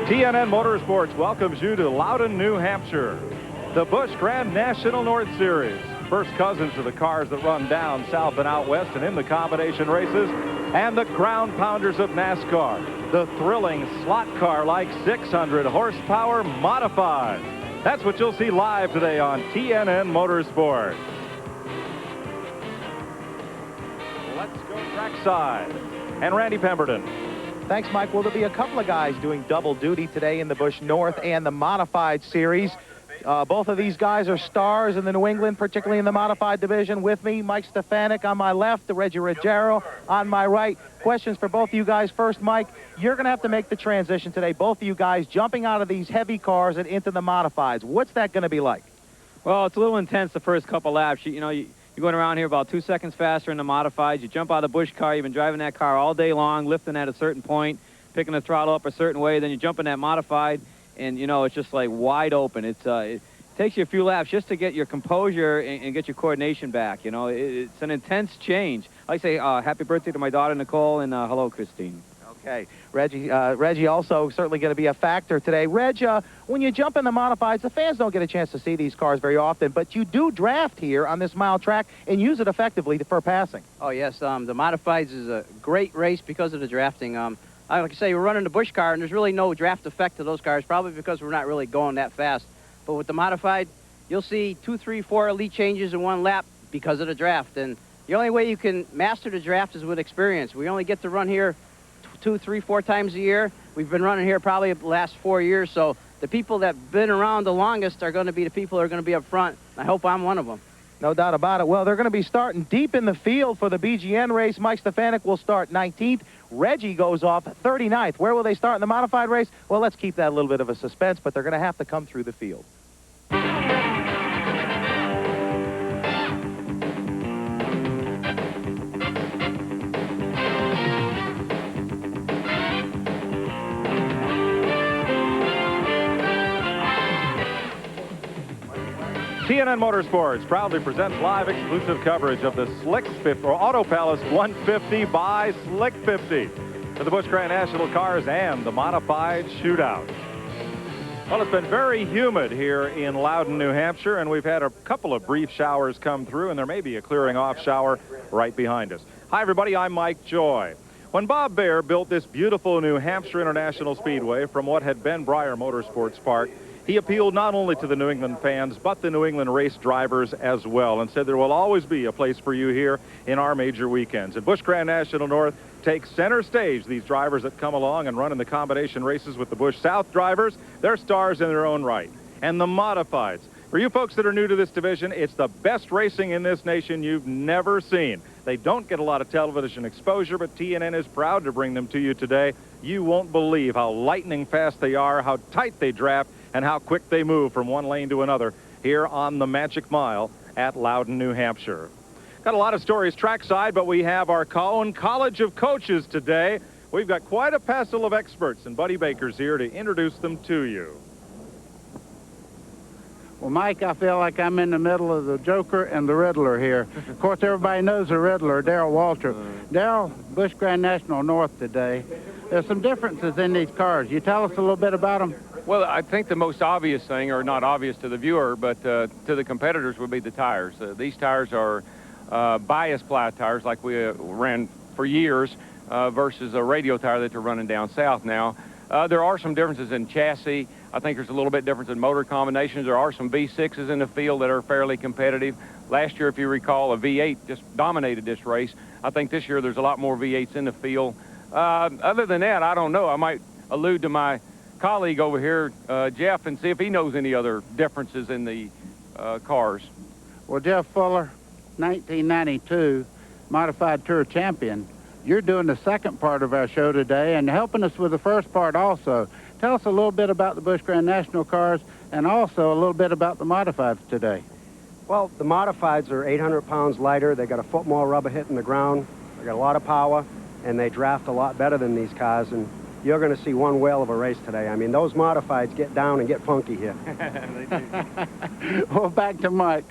TNN Motorsports welcomes you to Loudon, New Hampshire. The Busch Grand National North Series. First cousins to the cars that run down south and out west and in the combination races. And the ground pounders of NASCAR. The thrilling slot car-like 600 horsepower modified. That's what you'll see live today on TNN Motorsports. Let's go trackside. And Randy Pemberton. Thanks, Mike. Well, there'll be a couple of guys doing double duty today in the Busch North and the Modified Series. Both of these guys are stars in the New England, particularly in the Modified division. With me, Mike Stefanik on my left, Reggie Ruggiero on my right. Questions for both of you guys. First, Mike, you're going to have to make the transition today. Both of you guys jumping out of these heavy cars and into the Modifieds. What's that going to be like? Well, it's a little intense the first couple laps. You're going around here about 2 seconds faster in the Modifieds. You jump out of the Busch car. You've been driving that car all day long, lifting at a certain point, picking the throttle up a certain way. Then you jump in that Modified, and, it's just like wide open. It takes you a few laps just to get your composure and get your coordination back. It's an intense change. I say happy birthday to my daughter, Nicole, and hello, Christine. Okay. Reggie also certainly going to be a factor today. Reg, when you jump in the Modifieds, the fans don't get a chance to see these cars very often, but you do draft here on this mile track and use it effectively for passing. Oh, yes. The Modifieds is a great race because of the drafting. Like I say, we're running the Busch car, and there's really no draft effect to those cars, probably because we're not really going that fast. But with the Modified, you'll see 2, 3, 4 elite changes in one lap because of the draft. And the only way you can master the draft is with experience. We only get to run here 2, 3, 4 times a year. We've been running here probably the last 4 years, so the people that have been around the longest are going to be the people that are going to be up front. I hope I'm one of them. No doubt about it. Well, they're going to be starting deep in the field for the BGN race. Mike Stefanik will start 19th. Reggie goes off 39th. Where will they start in the Modified race? Well, let's keep that a little bit of a suspense, but they're going to have to come through the field. TNN Motorsports proudly presents live exclusive coverage of the Slick 50, or Auto Palace 150 by Slick 50 for the Busch Grand National cars and the Modified Shootout. Well, it's been very humid here in Loudon, New Hampshire, and we've had a couple of brief showers come through, and there may be a clearing off shower right behind us. Hi, everybody. I'm Mike Joy. When Bob Baer built this beautiful New Hampshire International Speedway from what had been Breyer Motorsports Park, he appealed not only to the New England fans, but the New England race drivers as well, and said there will always be a place for you here in our major weekends. And Busch Grand National North takes center stage. These drivers that come along and run in the combination races with the Busch South drivers, they're stars in their own right. And the Modifieds. For you folks that are new to this division, it's the best racing in this nation you've never seen. They don't get a lot of television exposure, but TNN is proud to bring them to you today. You won't believe how lightning fast they are, how tight they draft, and how quick they move from one lane to another here on the Magic Mile at Loudon, New Hampshire. Got a lot of stories trackside, but we have our own College of Coaches today. We've got quite a passel of experts, and Buddy Baker's here to introduce them to you. Well, Mike, I feel like I'm in the middle of the Joker and the Riddler here. Of course, everybody knows the Riddler, Darrell Waltrip. Darrell, Busch Grand National North today. There's some differences in these cars. You tell us a little bit about them? Well, I think the most obvious thing, or not obvious to the viewer, but to the competitors, would be the tires. These tires are bias ply tires like we ran for years versus a radio tire that they're running down south now. There are some differences in chassis. I think there's a little bit difference in motor combinations. There are some V6s in the field that are fairly competitive. Last year, if you recall, a V8 just dominated this race. I think this year there's a lot more V8s in the field. Other than that, I don't know. I might allude to my colleague over here, Jeff, and see if he knows any other differences in the cars. Well, Jeff Fuller, 1992 Modified Tour champion. You're doing the second part of our show today and helping us with the first part also. Tell us a little bit about the Busch Grand National cars and also a little bit about the Modifieds today. Well, the Modifieds are 800 pounds lighter. They got a foot more rubber hitting the ground. They got a lot of power, and they draft a lot better than these cars. And you're going to see one whale of a race today. I mean, those Modifieds get down and get funky here. They do. Well, back to Mike.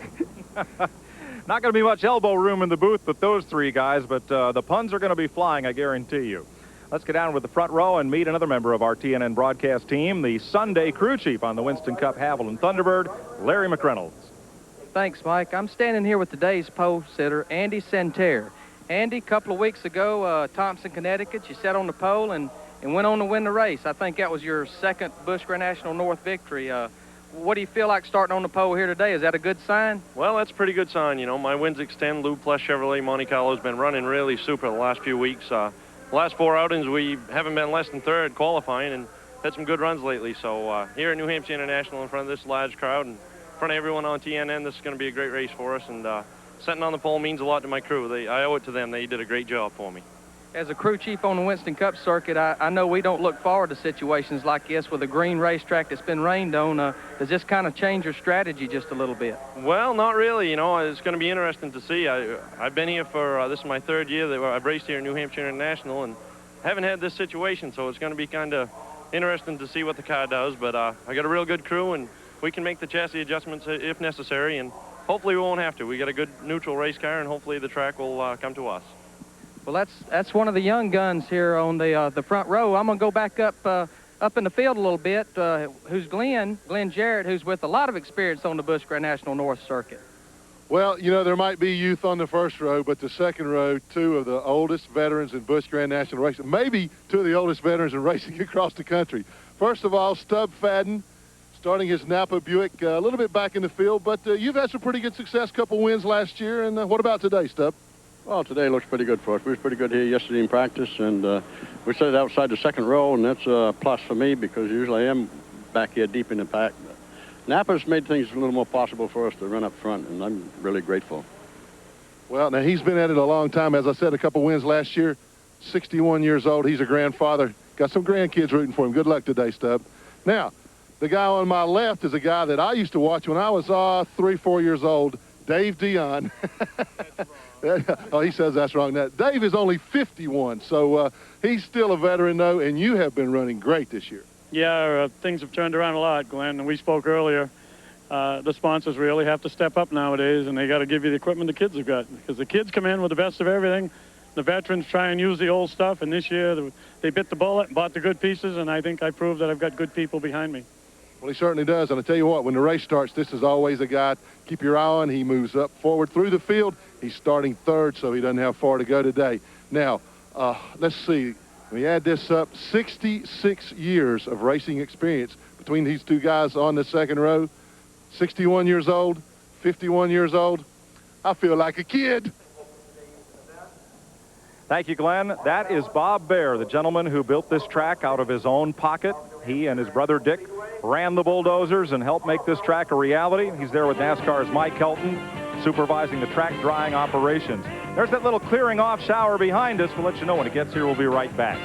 Not going to be much elbow room in the booth with those three guys, but the puns are going to be flying, I guarantee you. Let's get down with the front row and meet another member of our TNN broadcast team, the Sunday crew chief on the Winston Cup Haviland Thunderbird, Larry McReynolds. Thanks, Mike. I'm standing here with today's pole sitter, Andy Santerre. Andy, a couple of weeks ago, Thompson, Connecticut, you sat on the pole and went on to win the race. I think that was your second Busch Grand National North victory. What do you feel like starting on the pole here today? Is that a good sign? Well, that's a pretty good sign. You know, my wins extend. Lou Plus Chevrolet Monte Carlo has been running really super the last few weeks. The last 4 outings, we haven't been less than third qualifying and had some good runs lately. So here at New Hampshire International in front of this large crowd and in front of everyone on TNN, this is going to be a great race for us. And setting on the pole means a lot to my crew. I owe it to them. They did a great job for me. As a crew chief on the Winston Cup circuit, I know we don't look forward to situations like this with a green racetrack that's been rained on. Does this kind of change your strategy just a little bit? Well, not really. You know, it's going to be interesting to see. I've been here for, this is my 3rd year that I've raced here at New Hampshire International and haven't had this situation, so it's going to be kind of interesting to see what the car does. But I got a real good crew, and we can make the chassis adjustments if necessary, and hopefully we won't have to. We got a good neutral race car, and hopefully the track will come to us. Well, that's one of the young guns here on the front row. I'm going to go back up in the field a little bit. Who's Glenn Jarrett, who's with a lot of experience on the Busch Grand National North Circuit. Well, you know, there might be youth on the first row, but the second row, 2 of the oldest veterans in Busch Grand National racing, maybe 2 of the oldest veterans in racing across the country. First of all, Stub Fadden, starting his Napa Buick, a little bit back in the field, but you've had some pretty good success, couple wins last year, and what about today, Stub? Well, today looks pretty good for us. We was pretty good here yesterday in practice, and we started outside the second row, and that's a plus for me because usually I am back here deep in the pack. Napa's made things a little more possible for us to run up front, and I'm really grateful. Well, now he's been at it a long time. As I said, a couple wins last year. 61 years old. He's a grandfather. Got some grandkids rooting for him. Good luck today, Stub. Now, the guy on my left is a guy that I used to watch when I was 3, 4 years old, Dave Dion. Oh, he says that's wrong. Now, Dave is only 51, so he's still a veteran, though, and you have been running great this year. Yeah, things have turned around a lot, Glenn, and we spoke earlier. The sponsors really have to step up nowadays, and they got to give you the equipment the kids have got, because the kids come in with the best of everything. The veterans try and use the old stuff, and this year they bit the bullet and bought the good pieces, and I think I proved that I've got good people behind me. Well, he certainly does, and I tell you what, when the race starts, this is always a guy keep your eye on. He moves up forward through the field. He's starting 3rd, so he doesn't have far to go today. Now, let's see. When we add this up, 66 years of racing experience between these 2 guys on the second row. 61 years old, 51 years old. I feel like a kid. Thank you, Glenn. That is Bob Baer, the gentleman who built this track out of his own pocket. He and his brother Dick ran the bulldozers and helped make this track a reality. He's there with NASCAR's Mike Helton, supervising the track drying operations. There's that little clearing off shower behind us. We'll let you know when it gets here. We'll be right back.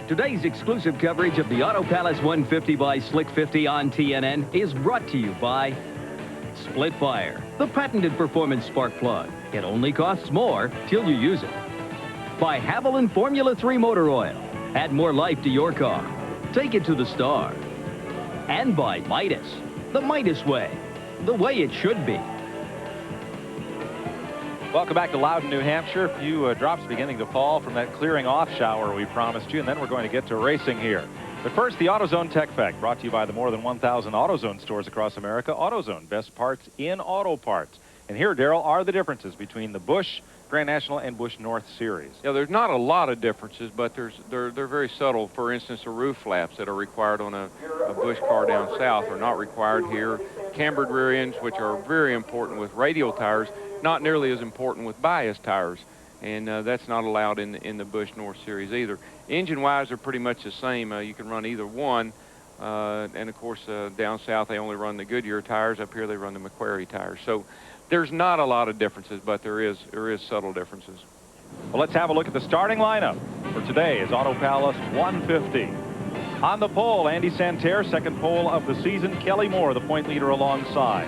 Today's exclusive coverage of the Auto Palace 150 by Slick 50 on TNN is brought to you by Split Fire, the patented performance spark plug. It only costs more till you use it. By Haviland Formula 3 Motor Oil. Add more life to your car. Take it to the star. And by Midas, the Midas way, the way it should be. Welcome back to Loudon, New Hampshire. A few drops beginning to fall from that clearing off shower we promised you, and then we're going to get to racing here. But first, the AutoZone Tech Fact, brought to you by the more than 1,000 AutoZone stores across America. AutoZone, best parts in auto parts. And here, Darrell, are the differences between the Busch Grand National and Busch North Series. Yeah, there's not a lot of differences, but they're very subtle. For instance, the roof flaps that are required on a Busch car down south are not required here. Cambered rear ends, which are very important with radial tires, not nearly as important with bias tires, and that's not allowed in the Busch North Series either. Engine-wise, they're pretty much the same. You can run either one, and of course down south they only run the Goodyear tires. Up here they run the McQuarrie tires. So there's not a lot of differences, but there is subtle differences. Well, let's have a look at the starting lineup for today's Auto Palace 150. On the pole, Andy Santerre, second pole of the season. Kelly Moore, the point leader alongside.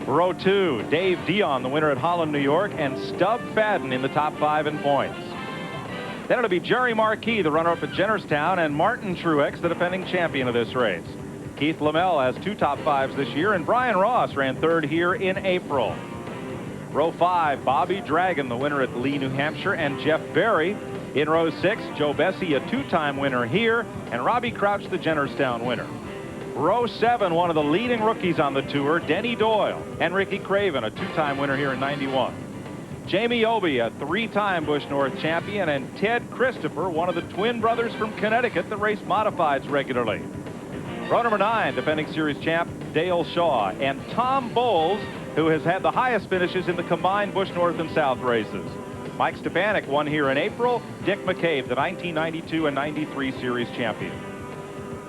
Row 2, Dave Dion, the winner at Holland, New York, and Stub Fadden in the top 5 in points. Then it'll be Jerry Marquis, the runner-up at Jennerstown, and Martin Truex, the defending champion of this race. Keith Lamell has 2 top 5s this year, and Brian Ross ran 3rd here in April. Row 5, Bobby Dragon, the winner at Lee, New Hampshire, and Jeff Berry. In row 6, Joe Bessie, a 2-time winner here, and Robbie Crouch, the Jennerstown winner. Row 7, one of the leading rookies on the tour, Denny Doyle, and Ricky Craven, a 2-time winner here in '91. Jamie Obie, a 3-time Busch North champion, and Ted Christopher, one of the twin brothers from Connecticut that race modifieds regularly. Row number 9, defending series champ Dale Shaw, and Tom Bowles, who has had the highest finishes in the combined Busch North and South races. Mike Stepanek won here in April. Dick McCabe, the 1992 and 93 series champion.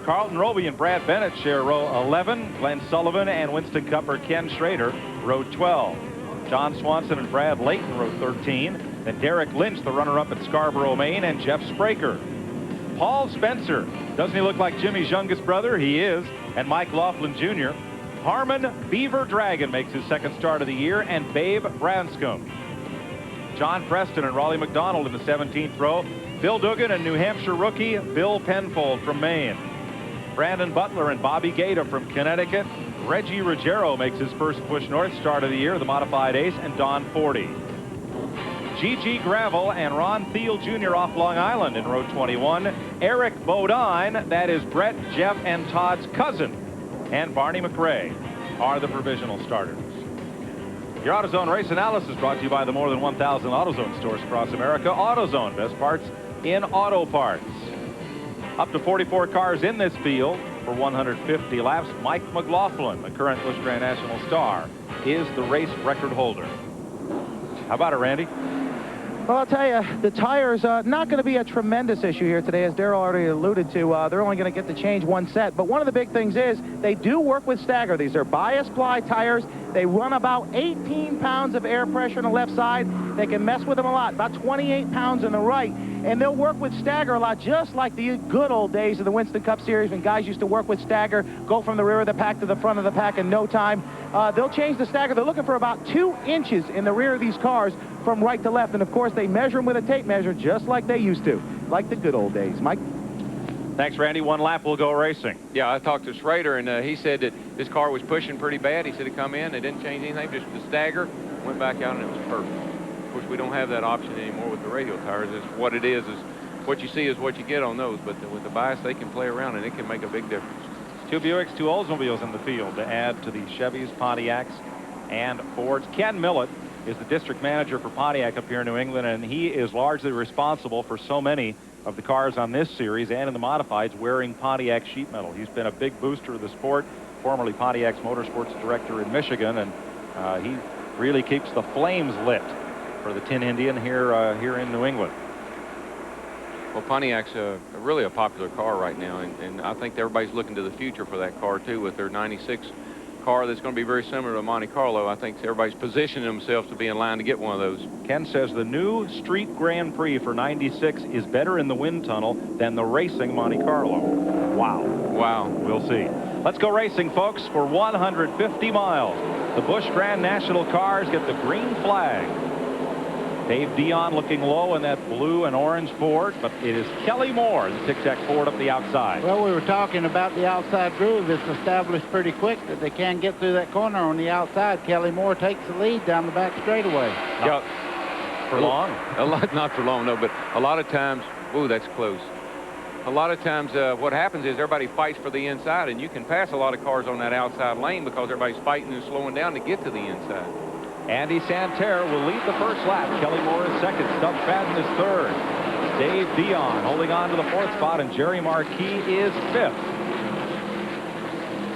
Carlton Roby and Brad Bennett share row 11. Glenn Sullivan and Winston Cupper, Ken Schrader, row 12. John Swanson and Brad Layton, row 13. Then Derek Lynch, the runner-up at Scarborough, Maine, and Jeff Spraker. Paul Spencer, doesn't he look like Jimmy's youngest brother? He is. And Mike Laughlin Jr. Harmon Beaver Dragon makes his second start of the year, and Babe Branscombe. John Preston and Raleigh McDonald in the 17th row. Bill Dugan and New Hampshire rookie Bill Penfold from Maine. Brandon Butler and Bobby Gaeta from Connecticut. Reggie Ruggiero makes his first Busch North start of the year, the modified ace, and Don Forty. G.G. Gravel and Ron Thiel Jr. off Long Island in row 21. Eric Bodine, that is Brett, Jeff, and Todd's cousin, and Barney McRae are the provisional starters. Your AutoZone race analysis brought to you by the more than 1,000 AutoZone stores across America. AutoZone, best parts in auto parts. Up to 44 cars in this field for 150 laps. Mike McLaughlin, the current Busch Grand National star, is the race record holder. How about it, Randy? Well, I'll tell you, the tires not going to be a tremendous issue here today, as Darrell already alluded to. They're only going to get to change one set. But one of the big things is they do work with stagger. These are bias ply tires. They run about 18 pounds of air pressure on the left side. They can mess with them a lot, about 28 pounds on the right. And they'll work with stagger a lot, just like the good old days of the Winston Cup Series when guys used to work with stagger, go from the rear of the pack to the front of the pack in no time. They'll change the stagger. They're looking for about 2 inches in the rear of these cars from right to left. And, of course, they measure them with a tape measure just like they used to, like the good old days. Mike? Thanks, Randy. One lap will go racing. Yeah, I talked to Schrader, and he said that this car was pushing pretty bad. He said it come in, they didn't change anything, just the stagger, went back out, and it was perfect. Of course, we don't have that option anymore with the radial tires. It's what it is what you see is what you get on those. But with the bias, they can play around, and it can make a big difference. 2 Buicks, 2 Oldsmobiles in the field to add to the Chevys, Pontiacs, and Fords. Ken Millett is the district manager for Pontiac up here in New England, and he is largely responsible for so many of the cars on this series and in the modifieds wearing Pontiac sheet metal. He's been a big booster of the sport, formerly Pontiac's motorsports director in Michigan, and he really keeps the flames lit for the Tin Indian here in New England. Well, Pontiac's really a popular car right now, and I think everybody's looking to the future for that car too, with their 96 car that's going to be very similar to Monte Carlo. I think everybody's positioning themselves to be in line to get one of those. Ken says the new Street Grand Prix for 96 is better in the wind tunnel than the racing Monte Carlo. Wow. Wow. We'll see. Let's go racing, folks, for 150 miles. The Busch Grand National cars get the green flag. Dave Dion looking low in that blue and orange Ford, but it is Kelly Moore, the Tic-Tac Ford, up the outside. Well, we were talking about the outside groove. It's established pretty quick that they can get through that corner on the outside. Kelly Moore takes the lead down the back straightaway. Yeah. For long? Not for long, no, but a lot of times, ooh, that's close. A lot of times what happens is everybody fights for the inside, and you can pass a lot of cars on that outside lane because everybody's fighting and slowing down to get to the inside. Andy Santerre will lead the first lap. Kelly Moore is second. Stubb Fadden is third. Dave Dion holding on to the 4th spot, and Jerry Marquis is 5th.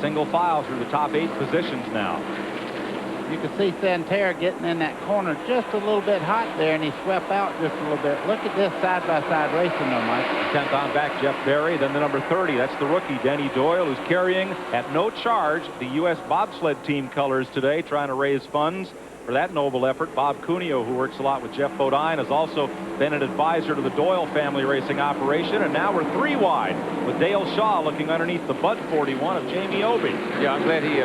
Single file through the top 8 positions now. You can see Santerre getting in that corner just a little bit hot there, and he swept out just a little bit. Look at this side-by-side racing though, Mike. 10th on back, Jeff Berry. Then the number 30, that's the rookie, Denny Doyle, who's carrying at no charge the U.S. bobsled team colors today, trying to raise funds for that noble effort. Bob Cuneo, who works a lot with Jeff Bodine, has also been an advisor to the Doyle family racing operation. And now we're 3 wide with Dale Shaw looking underneath the Bud 41 of Jamie Obie. Yeah, I'm glad he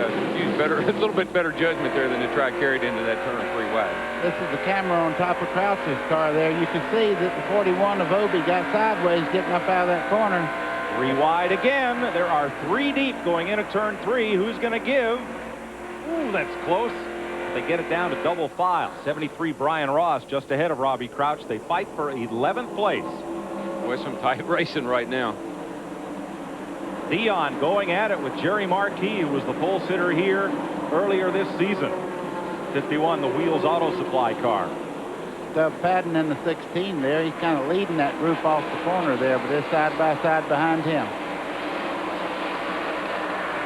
used a little bit better judgment there than to try carried into that turn 3 wide. This is the camera on top of Crouch's car there. You can see that the 41 of Obie got sideways getting up out of that corner. 3 wide again. There are 3 deep going into turn 3. Who's going to give? Ooh, that's close. They get it down to double file. 73 Brian Ross just ahead of Robbie Crouch. They fight for 11th place. With some tight racing right now. Dion going at it with Jerry Marquis, who was the pole sitter here earlier this season. 51, the Wheels Auto Supply car. Doug Patton in the 16 there. He's kind of leading that group off the corner there, but they're side by side behind him.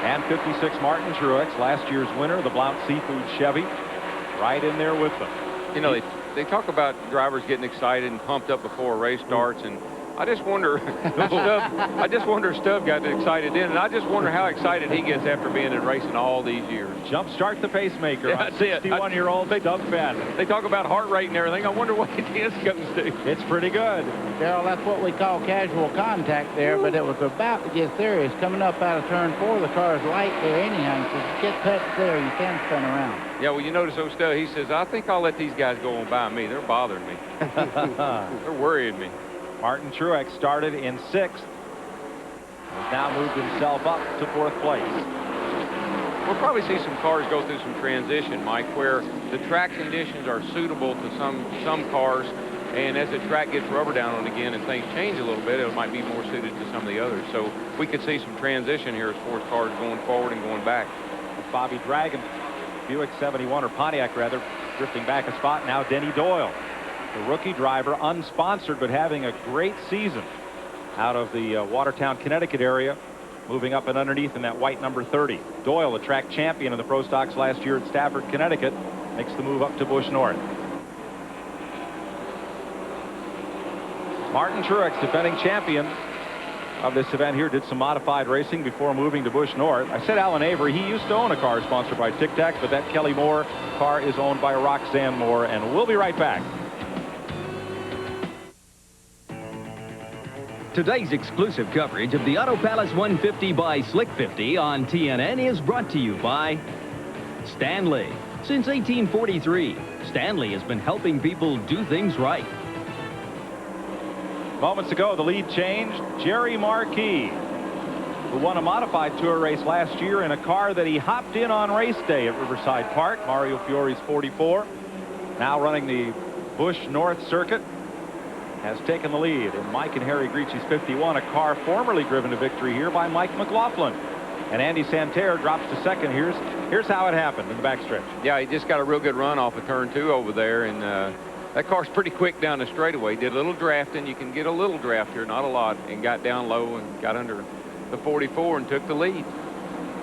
And 56 Martin Truex, last year's winner, the Blount Seafood Chevy, right in there with them. You know, they talk about drivers getting excited and pumped up before a race starts, and I just wonder if Stubb got excited then, and I just wonder how excited he gets after being in racing all these years. Jump start the pacemaker. Yeah, on 61-year-old Stubb Patton. They talk about heart rate and everything. I wonder what his comes to. It's pretty good. Darrell, that's what we call casual contact there, but it was about to get serious. Coming up out of turn 4, the car is light there anyhow. So if you get touched there, you can spin around. Yeah, well, you notice old Stubb, he says, I think I'll let these guys go on by me. They're bothering me. They're worrying me. Martin Truex started in 6th. Has now moved himself up to 4th place. We'll probably see some cars go through some transition, Mike, where the track conditions are suitable to some cars, and as the track gets rubber down on again and things change a little bit, it might be more suited to some of the others. So we could see some transition here as far as cars going forward and going back. Bobby Dragon, Buick 71, or Pontiac rather, drifting back a spot. Now Denny Doyle, the rookie driver, unsponsored but having a great season out of the Watertown, Connecticut area, moving up and underneath in that white number 30. Doyle, the track champion in the Pro Stocks last year at Stafford, Connecticut, makes the move up to Busch North. Martin Truex, defending champion of this event here, did some modified racing before moving to Busch North. I said Alan Avery, he used to own a car sponsored by Tic Tac, but that Kelly Moore car is owned by Roxanne Moore, and we'll be right back. Today's exclusive coverage of the Auto Palace 150 by Slick 50 on TNN is brought to you by Stanley. Since 1843, Stanley has been helping people do things right. Moments ago, the lead changed. Jerry Marquis, who won a modified tour race last year in a car that he hopped in on race day at Riverside Park, Mario Fiore's 44, now running the Busch North Circuit, has taken the lead in Mike and Harry Gricci's 51, a car formerly driven to victory here by Mike McLaughlin. And Andy Santerre drops to second. Here's how it happened in the backstretch. Yeah, he just got a real good run off of turn 2 over there, and that car's pretty quick down the straightaway. Did a little drafting. You can get a little draft here, not a lot, and got down low and got under the 44 and took the lead.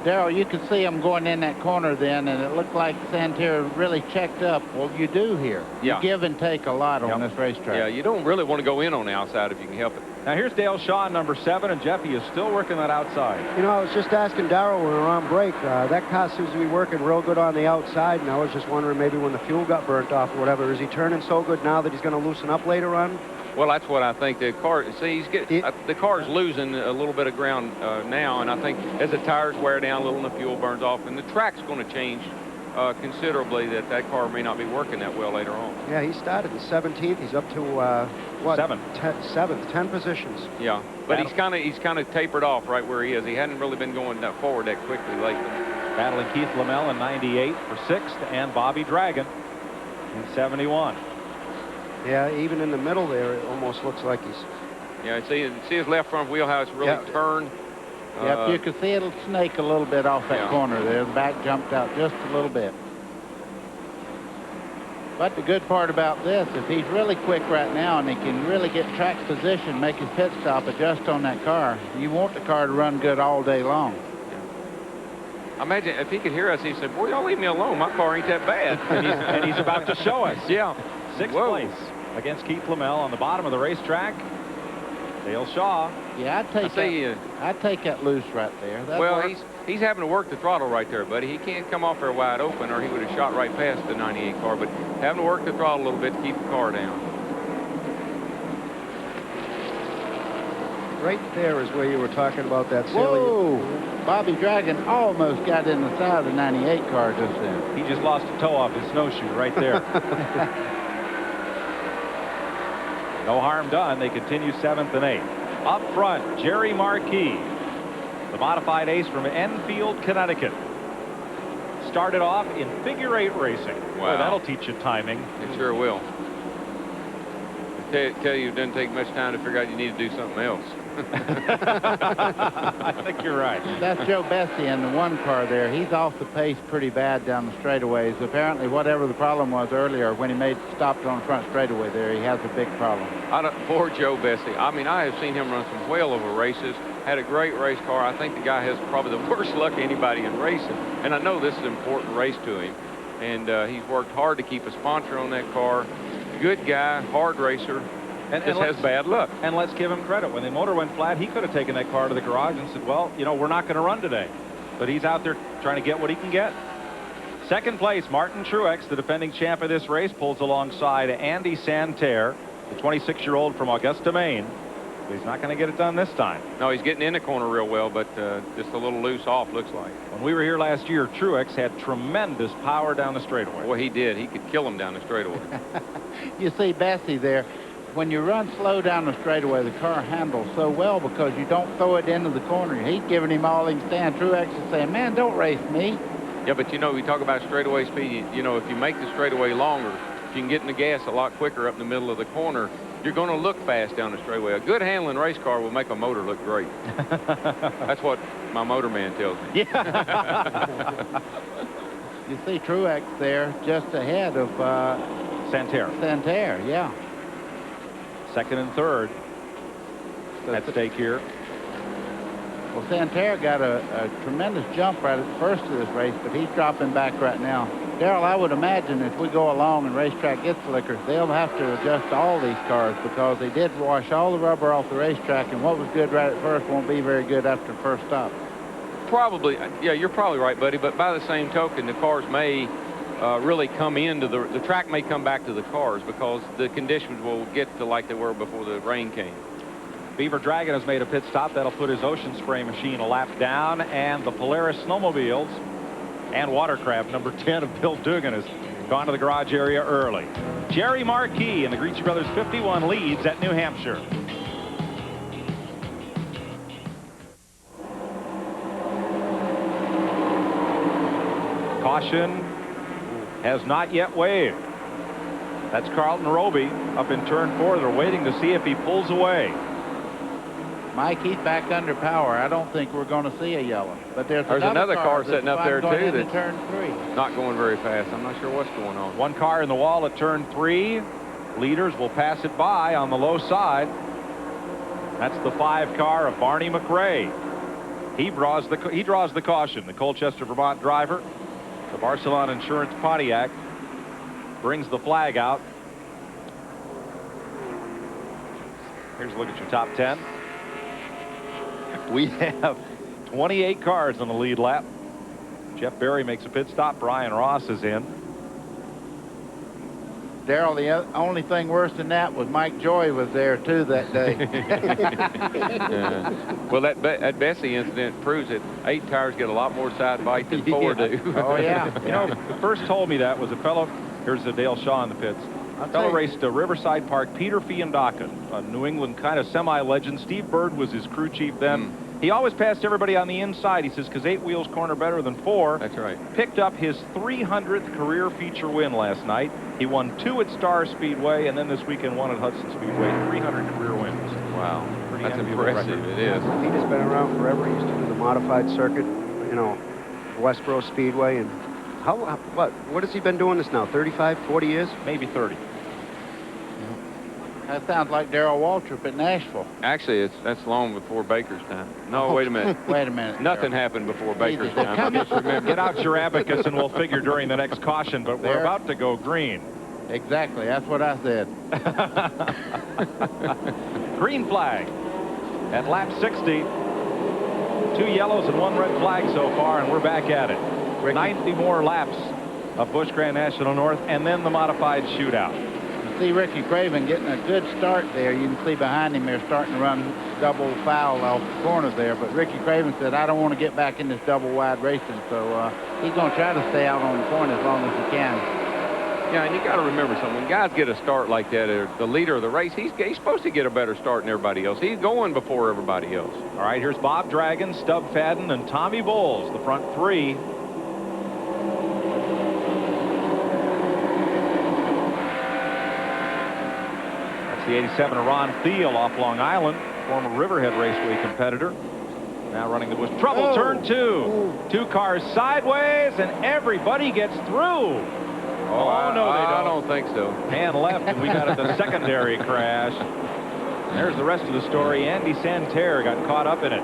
Darrell, you could see him going in that corner then, and it looked like Santerre really checked up. Well, you do here. Yeah. You give and take a lot on this racetrack. Yeah, you don't really want to go in on the outside if you can help it. Now here's Dale Shaw, number 7, and Jeffy is still working that outside. You know, I was just asking Darrell when we were on break. That car seems to be working real good on the outside, and I was just wondering maybe when the fuel got burnt off or whatever, is he turning so good now that he's going to loosen up later on? Well, that's what I think. The car, see, the car's losing a little bit of ground now, and I think as the tires wear down a little and the fuel burns off, and the track's going to change considerably, that car may not be working that well later on. Yeah, he started in 17th. He's up to what? 7th, 10 positions. Yeah, but he's kind of tapered off right where he is. He hadn't really been going forward that quickly lately. Battling Keith Lamell in 98 for 6th, and Bobby Dragon in 71. Yeah, even in the middle there, it almost looks like he's... Yeah, see his left front wheel, how it's really turned. Yep, you can see it'll snake a little bit off that corner there. The back jumped out just a little bit. But the good part about this, if he's really quick right now and he can really get track position, make his pit stop, adjust on that car, you want the car to run good all day long. I imagine if he could hear us, he'd say, boy, y'all leave me alone. My car ain't that bad. and he's about to show us. Yeah. 6th place against Keith Lamell on the bottom of the racetrack. Dale Shaw. Yeah, I'd take that loose right there. Well, he's having to work the throttle right there, buddy. He can't come off there wide open or he would have shot right past the 98 car, but having to work the throttle a little bit to keep the car down. Right there is where you were talking about that silly... Whoa! Bobby Dragon almost got in the side of the 98 car just then. He just lost a toe off his snowshoe right there. No harm done. They continue 7th and 8th. Up front, Jerry Marquis, the modified ace from Enfield, Connecticut. started off in figure-8 racing. Wow. Boy, that'll teach you timing. It sure will. I tell you, it doesn't take much time to figure out you need to do something else. I think you're right. That's Joe Bessie in the one car there. He's off the pace pretty bad down the straightaways. Apparently, whatever the problem was earlier when he stopped on the front straightaway there, he has a big problem. Poor Joe Bessie. I mean, I have seen him run some well over races. Had a great race car. I think the guy has probably the worst luck of anybody in racing. And I know this is an important race to him. And he's worked hard to keep a sponsor on that car. Good guy, hard racer. And just has bad luck. And let's give him credit. When the motor went flat, he could have taken that car to the garage and said, well, you know, we're not going to run today. But he's out there trying to get what he can get. Second place, Martin Truex, the defending champ of this race, pulls alongside Andy Santerre, the 26-year-old from Augusta, Maine. But he's not going to get it done this time. No, he's getting in the corner real well, but just a little loose off, looks like. When we were here last year, Truex had tremendous power down the straightaway. Well, he did. He could kill him down the straightaway. You see Bessie there. When you run slow down the straightaway, the car handles so well because you don't throw it into the corner. He's giving him all he can stand. Truex is saying, man, don't race me. Yeah, but you know, we talk about straightaway speed. You know, if you make the straightaway longer, if you can get in the gas a lot quicker up in the middle of the corner, you're going to look fast down the straightaway. A good handling race car will make a motor look great. That's what my motor man tells me. Yeah. You see Truex there just ahead of Santerre. Santerre, yeah. Second and third at stake here. Well, Santerre got a tremendous jump right at the first of this race, but he's dropping back right now. Darrell, I would imagine if we go along and racetrack gets slicker, they'll have to adjust all these cars because they did wash all the rubber off the racetrack, and what was good right at first won't be very good after the first stop. Probably, yeah, you're probably right, buddy, but by the same token, the cars may really come into the track may come back to the cars because the conditions will get to like they were before the rain came. Beaver Dragon has made a pit stop. That'll put his Ocean Spray machine a lap down, and the Polaris snowmobiles and watercraft number 10 of Bill Dugan has gone to the garage area early. Jerry Marquis and the Grietzsche Brothers 51 leads at New Hampshire. Caution has not yet waved. That's Carlton Roby up in turn 4. They're waiting to see if he pulls away. Mike, he's back under power. I don't think we're going to see a yellow. But there's another car sitting up there too that's turn 3. Not going very fast. I'm not sure what's going on. One car in the wall at turn 3. Leaders will pass it by on the low side. That's the 5 car of Barney McRae. He draws the caution. The Colchester, Vermont driver, the Barcelona Insurance Pontiac, brings the flag out. Here's a look at your top 10. We have 28 cars on the lead lap. Jeff Berry makes a pit stop. Brian Ross is in. Darrell, the only thing worse than that was Mike Joy was there too that day. Well, that Bessie incident proves that 8 tires get a lot more side bite than 4 do. Oh yeah. You know, the first told me that was a fellow. Here's Dale Shaw in the pits. A fellow raced Riverside Park, Peter Fiandaca, a New England kind of semi-legend. Steve Bird was his crew chief then. He always passed everybody on the inside, he says, because 8 wheels corner better than 4. That's right. Picked up his 300th career feature win last night. He won 2 at Star Speedway, and then this weekend 1 at Hudson Speedway. 300 career wins. Wow. Pretty That's enviable impressive. record. It is. Peter's been around forever. He used to do the modified circuit, you know, Westboro Speedway. And what has he been doing this now? 35, 40 years? Maybe 30. That sounds like Darrell Waltrip at Nashville. Actually, that's long before Baker's time. No, wait a minute. Wait a minute. Nothing happened before Baker's time. Just remember. Get out your abacus and we'll figure during the next caution, but we're about to go green. Exactly. That's what I said. Green flag at lap 60. 2 yellows and 1 red flag so far, and we're back at it. 90 more laps of Busch Grand National North, and then the modified shootout. You see Ricky Craven getting a good start there. You can see behind him they're starting to run double foul off the corner there. But Ricky Craven said, I don't want to get back in this double wide racing. So he's going to try to stay out on the point as long as he can. Yeah, and you got to remember something. When guys get a start like that, or the leader of the race, he's supposed to get a better start than everybody else. He's going before everybody else. All right, here's Bob Dragon, Stub Fadden, and Tommy Bowles, the front 3. the 87 of Ron Thiel off Long Island, former Riverhead Raceway competitor. Now running the Busch. Trouble, turn 2. 2 cars sideways, and everybody gets through. Oh, no, they don't. I don't think so. And left, and we got the secondary crash. And there's the rest of the story. Andy Santerre got caught up in it.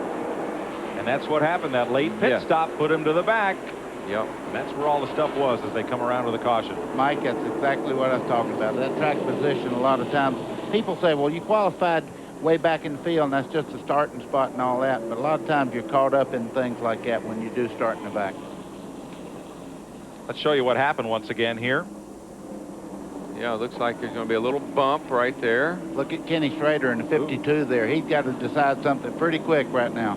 And that's what happened. That late pit stop put him to the back. Yep. And that's where all the stuff was as they come around with a caution. Mike, that's exactly what I was talking about. That track position, a lot of times, people say, well, you qualified way back in the field, and that's just the starting spot and all that. But a lot of times you're caught up in things like that when you do start in the back. Let's show you what happened once again here. Yeah, it looks like there's going to be a little bump right there. Look at Kenny Schrader in the 52 there. He's got to decide something pretty quick right now.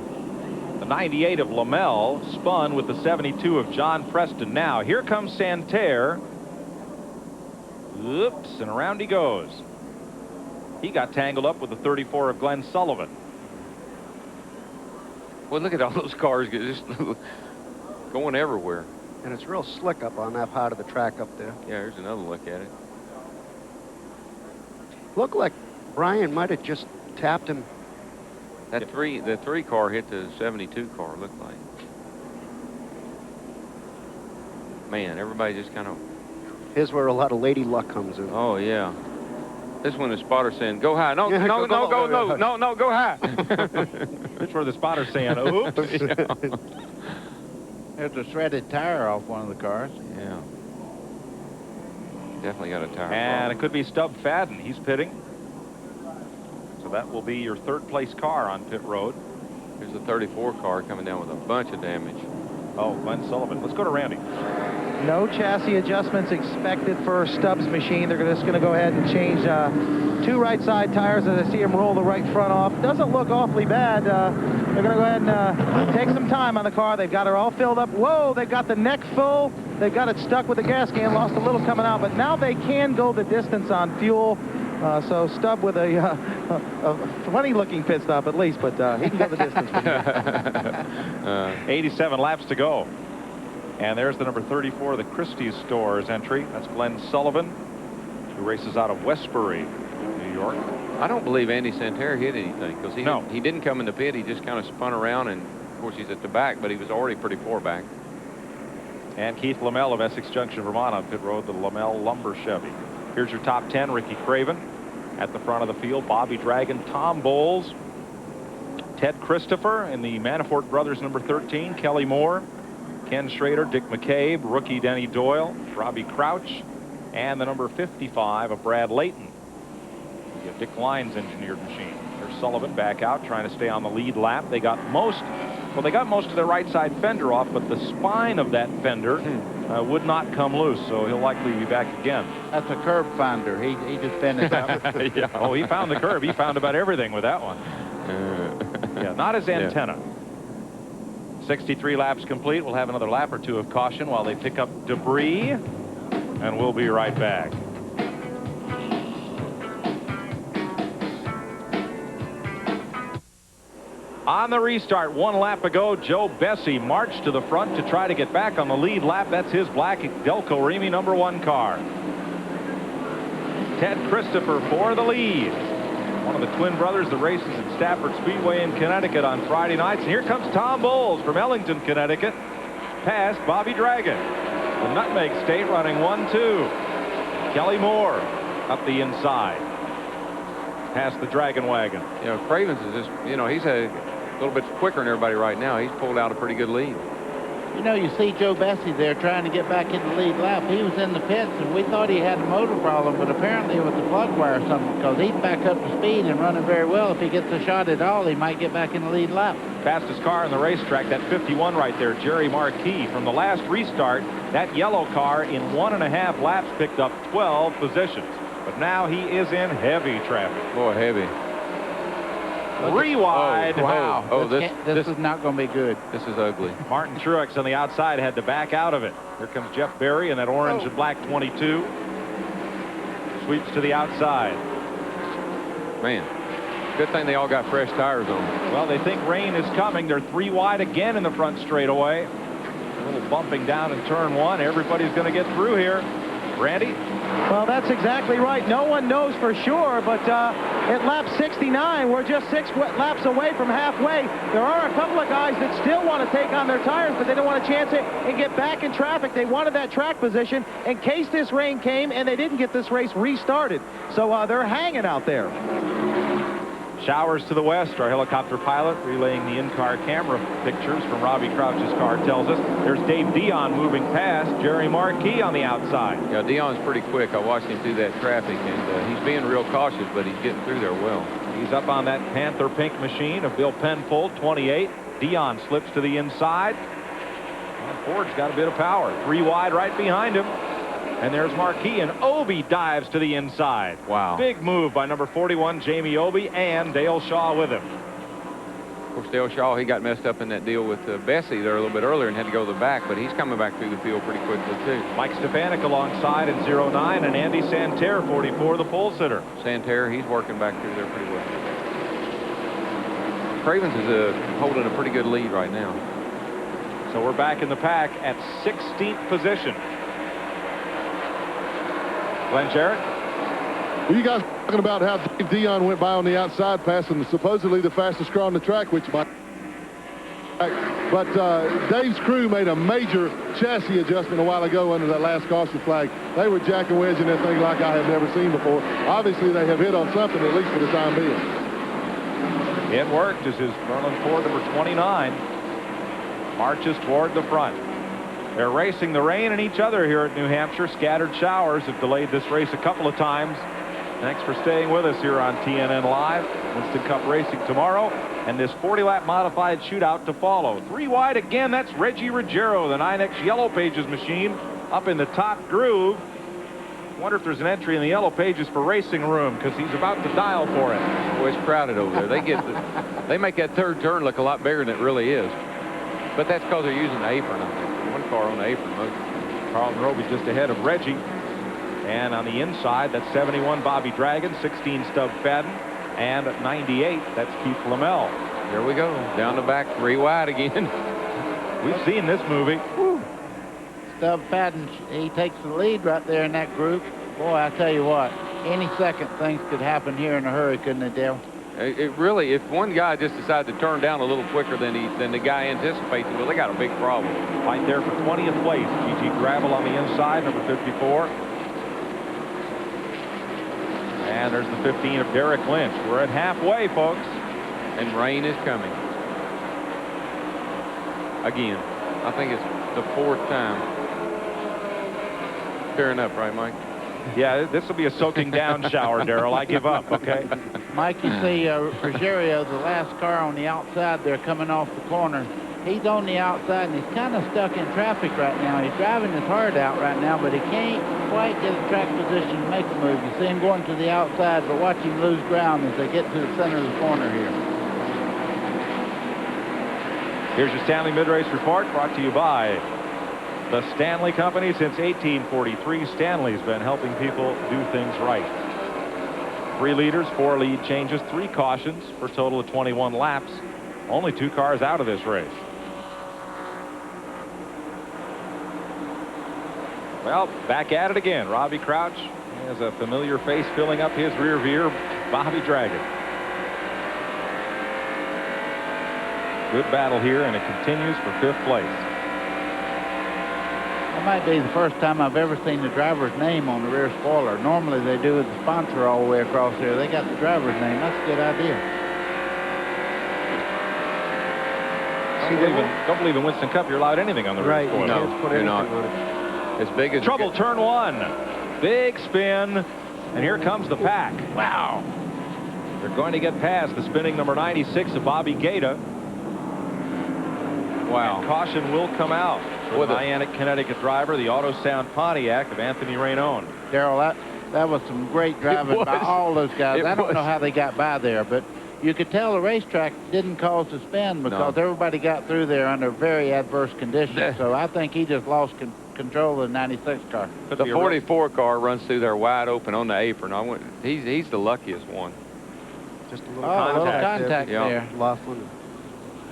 The 98 of Lamel spun with the 72 of John Preston. Now, here comes Santerre. Oops, and around he goes. He got tangled up with the 34 of Glenn Sullivan. Well, look at all those cars just going everywhere. And it's real slick up on that part of the track up there. Yeah, here's another look at it. Looked like Brian might have just tapped him. The 3 car hit the 72 car, looked like. Man, everybody just kind of... Here's where a lot of lady luck comes in. Oh, yeah. This one, the spotter's saying, go high. No, go high. That's where the spotter's saying, oops. There's a shredded tire off one of the cars. Yeah. Definitely got a tire And problem. it could be Stub Fadden. He's pitting. So that will be your 3rd place car on pit road. Here's the 34 car coming down with a bunch of damage. Oh, Glenn Sullivan. Let's go to Randy. No chassis adjustments expected for Stubbs' machine. They're just going to go ahead and change 2 right side tires as I see him roll the right front off. Doesn't look awfully bad. They're going to go ahead and take some time on the car. They've got her all filled up. Whoa, they've got the neck full. They've got it stuck with the gas can. Lost a little coming out, but now they can go the distance on fuel. So Stubb with a funny-looking pit stop at least, but he can go the distance. 87 laps to go. And there's the number 34, the Christie's Stores entry. That's Glenn Sullivan, who races out of Westbury, New York. I don't believe Andy Santerre hit anything because he didn't come in the pit. He just kind of spun around, and of course he's at the back, but he was already pretty far back. And Keith Lamel of Essex Junction, Vermont on pit road, the Lamel Lumber Chevy. Here's your top 10. Ricky Craven at the front of the field. Bobby Dragon, Tom Bowles, Ted Christopher in the Manafort Brothers number 13. Kelly Moore, Ken Schrader, Dick McCabe, rookie Denny Doyle, Robbie Crouch, and the number 55 of Brad Layton. The Dick Lyons engineered machine. There's Sullivan back out trying to stay on the lead lap. They got most of their right side fender off, but the spine of that fender would not come loose, so he'll likely be back again. That's a curb finder. He just finished out. Yeah. Oh, he found the curb. He found about everything with that one. Yeah, not his antenna. 63 laps complete. We'll have another lap or 2 of caution while they pick up debris, and we'll be right back. On the restart, 1 lap ago, Joe Bessie marched to the front to try to get back on the lead lap. That's his black Delco Remy number 1 car. Ted Christopher for the lead. One of the twin brothers that races at Stafford Speedway in Connecticut on Friday nights. And here comes Tom Bowles from Ellington, Connecticut, past Bobby Dragon. The Nutmeg State running 1-2. Kelly Moore up the inside, past the Dragon Wagon. You know, Cravens is just, you know, he's a little bit quicker than everybody right now. He's pulled out a pretty good lead. You know, you see Joe Bessie there trying to get back in the lead lap. He was in the pits, and we thought he had a motor problem, but apparently it was the plug wire or something, because he's back up to speed and running very well. If he gets a shot at all, he might get back in the lead lap. Fastest car on the racetrack, that 51 right there, Jerry Marquis. From the last restart, that yellow car in 1.5 laps picked up 12 positions. But now he is in heavy traffic. Boy, heavy. Re-wide. Oh, wow. This is not going to be good. This is ugly. Martin Truex on the outside had to back out of it. Here comes Jeff Berry in that orange and black 22. Sweeps to the outside. Man, good thing they all got fresh tires on. Well, they think rain is coming. They're 3 wide again in the front straightaway. A little bumping down in turn 1. Everybody's going to get through here. Randy? Well, that's exactly right. No one knows for sure, but at lap 69, we're just 6 laps away from halfway. There are a couple of guys that still want to take on their tires, but they don't want to chance it and get back in traffic. They wanted that track position in case this rain came, and they didn't get this race restarted. So they're hanging out there. Showers to the west. Our helicopter pilot relaying the in-car camera pictures from Robbie Crouch's car tells us there's Dave Dion moving past Jerry Marquis on the outside. Yeah, Dion's pretty quick. I watched him through that traffic, and he's being real cautious, but he's getting through there well. He's up on that Panther pink machine of Bill Penfold, 28. Dion slips to the inside. And Ford's got a bit of power. 3 wide right behind him. And there's Marquis, and Obie dives to the inside. Wow. Big move by number 41, Jamie Obie, and Dale Shaw with him. Of course, Dale Shaw, he got messed up in that deal with Bessie there a little bit earlier and had to go to the back, but he's coming back through the field pretty quickly, too. Mike Stefanik alongside in 09, and Andy Santerre, 44, the pole sitter. Santerre, he's working back through there pretty well. Cravens is holding a pretty good lead right now. So we're back in the pack at 16th position. Glenn Jarrett? Well, you guys are talking about how Dave Dion went by on the outside, passing supposedly the fastest car on the track, which might. But Dave's crew made a major chassis adjustment a while ago under that last caution flag. They were jack and wedging that thing like I have never seen before. Obviously, they have hit on something, at least for the time being. It worked as his Merlin Ford number 29 marches toward the front. They're racing the rain and each other here at New Hampshire. Scattered showers have delayed this race a couple of times. Thanks for staying with us here on TNN Live. Winston Cup racing tomorrow, and this 40-lap modified shootout to follow. 3 wide again. That's Reggie Ruggiero, the 9X Yellow Pages machine, up in the top groove. Wonder if there's an entry in the Yellow Pages for racing room, because he's about to dial for it. Boy, it's crowded over there. They make that third turn look a lot bigger than it really is. But that's because they're using the apron, I think. One car on the apron. Carlton Roby just ahead of Reggie. And on the inside, that's 71 Bobby Dragon, 16 Stub Fadden, and 98, that's Keith Flamel. There we go. Down the back, 3 wide again. We've seen this movie. Woo. Stub Fadden, he takes the lead right there in that group. Boy, I tell you what, any second things could happen here in a hurry, couldn't it, Dale? It really, if one guy just decided to turn down a little quicker than the guy anticipates, well, they got a big problem. Right there for 20th place. G.G. Gravel on the inside, number 54. And there's the 15 of Derek Lynch. We're at halfway, folks. And rain is coming. Again. I think it's the 4th time. Tearing up, right, Mike? Yeah, this will be a soaking down shower, Darrell. I give up, okay? Mike, you see Ruggiero, the last car on the outside there coming off the corner. He's on the outside, and he's kind of stuck in traffic right now. He's driving his heart out right now, but he can't quite get a track position to make a move. You see him going to the outside, but watch him lose ground as they get to the center of the corner here. Here's your Stanley Mid-Race Report, brought to you by the Stanley Company. Since 1843, Stanley's been helping people do things right. 3 leaders, 4 lead changes, 3 cautions for a total of 21 laps. Only 2 cars out of this race. Well, back at it again. Robbie Crouch has a familiar face filling up his rear view. Bobby Dragon. Good battle here, and it continues for 5th place. That might be the first time I've ever seen the driver's name on the rear spoiler. Normally they do with the sponsor all the way across there. They got the driver's name. That's a good idea. Don't believe in Winston Cup you're allowed anything on the rear spoiler. No, you're not. As big as trouble, turn 1. Big spin, and here comes the pack. Wow. They're going to get past the spinning number 96 of Bobby Gaeta. Wow. And caution will come out for the Niantic, Connecticut driver, the Auto Sound Pontiac of Anthony Rainone. Darrell, that was some great driving by all those guys. I don't know how they got by there, but you could tell the racetrack didn't cause the spin because everybody got through there under very adverse conditions. So I think he just lost control of the 96 car. The 44 car runs through there wide open on the apron. He's the luckiest one. Just a little contact there.